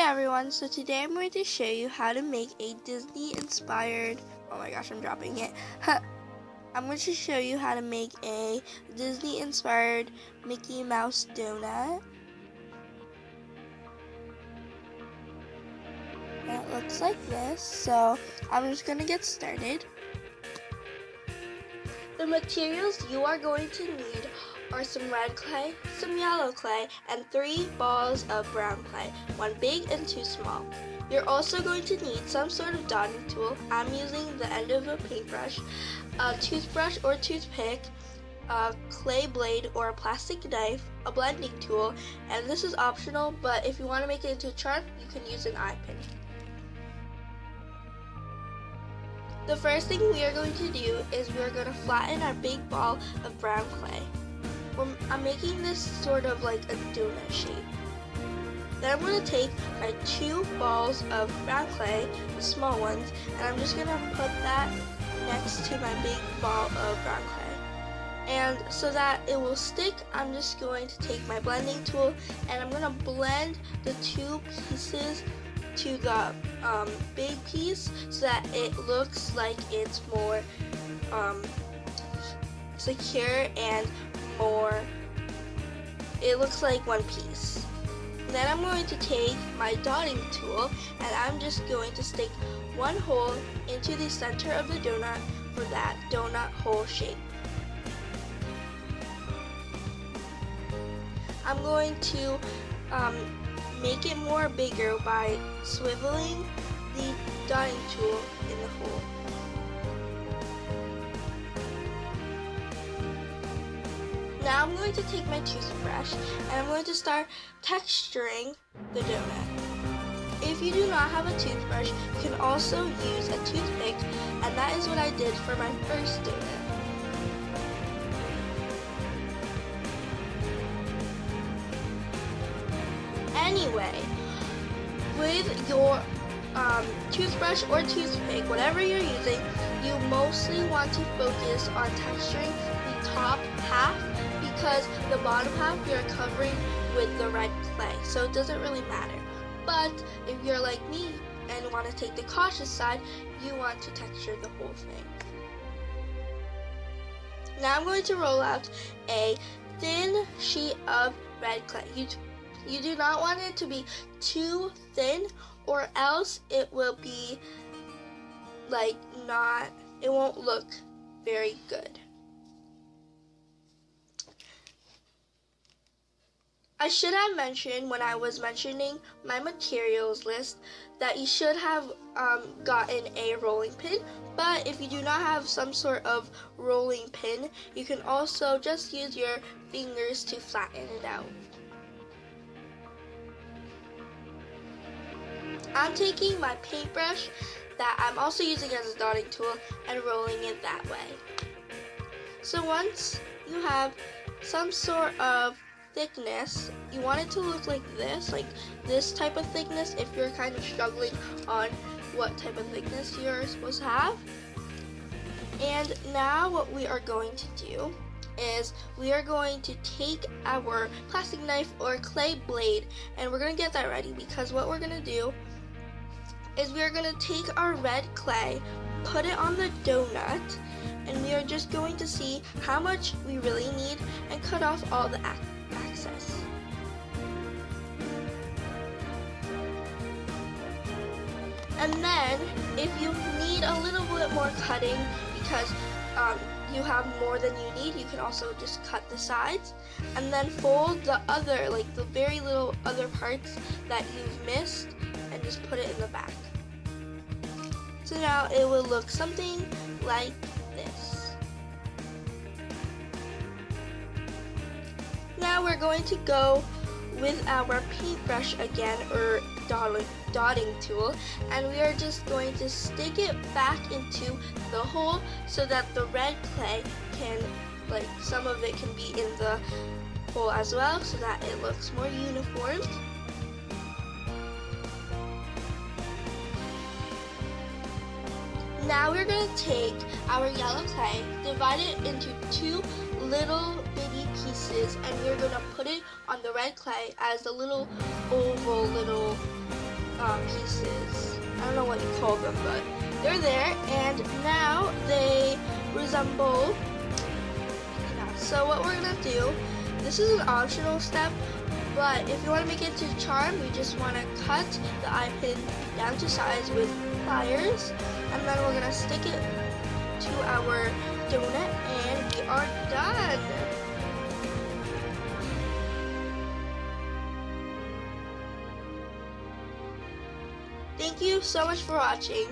everyone, so today I'm going to show you how to make a Disney inspired, oh my gosh, I'm dropping it. I'm going to show you how to make a Disney inspired Mickey Mouse donut. And it looks like this, so I'm just going to get started. The materials you are going to need are some red clay, some yellow clay, and 3 balls of brown clay, 1 big and 2 small. You're also going to need some sort of dotting tool. I'm using the end of a paintbrush, a toothbrush or toothpick, a clay blade or a plastic knife, a blending tool, and this is optional, but if you want to make it into a chart, you can use an eye pin. The first thing we are going to do is we are going to flatten our big ball of brown clay. I'm making this sort of like a donut shape. Then I'm going to take my 2 balls of brown clay, the small ones, and I'm just going to put that next to my big ball of brown clay. And so that it will stick, I'm just going to take my blending tool and I'm going to blend the 2 pieces to the big piece so that it looks like it's more secure and it looks like one piece. Then I'm going to take my dotting tool and I'm just going to stick 1 hole into the center of the donut for that donut hole shape. I'm going to make it more bigger by swiveling the dotting tool in the hole. Now I'm going to take my toothbrush and I'm going to start texturing the donut. If you do not have a toothbrush, you can also use a toothpick, and that is what I did for my first donut. Anyway, with your toothbrush or toothpick, whatever you're using, you mostly want to focus on texturing the top half, because the bottom half you're covering with the red clay, so it doesn't really matter. But if you're like me and want to take the cautious side, you want to texture the whole thing. Now I'm going to roll out a thin sheet of red clay. You do not want it to be too thin, or else it will be like it won't look very good. I should have mentioned when I was mentioning my materials list that you should have gotten a rolling pin, but if you do not have some sort of rolling pin, you can also just use your fingers to flatten it out. I'm taking my paintbrush that I'm also using as a dotting tool and rolling it that way. So once you have some sort of thickness, you want it to look like this type of thickness if you're kind of struggling on what type of thickness you're supposed to have. And now what we are going to do is we are going to take our plastic knife or clay blade and we're going to get that ready, because what we're going to do is we are going to take our red clay, put it on the donut, and we are just going to see how much we really need and cut off all the excess. And then if you need a little bit more cutting because you have more than you need, you can also just cut the sides and then fold the other, like the very little other parts that you've missed, and just put it in the back. So now it will look something like this. Now we're going to go with our paintbrush again, or dotting tool, and we are just going to stick it back into the hole so that the red clay can, like some of it can be in the hole as well, so that it looks more uniform. Now we're going to take our yellow clay, divide it into 2 little bitty pieces, and we're going to put it on the red clay as a little oval little pieces. I don't know what you call them, but they're there, and now they resemble peanuts. So what we're gonna do, this is an optional step, but if you want to make it into a charm, you just want to cut the eye pin down to size with pliers, and then we're gonna stick it to our donut, and we are done. Thank you so much for watching.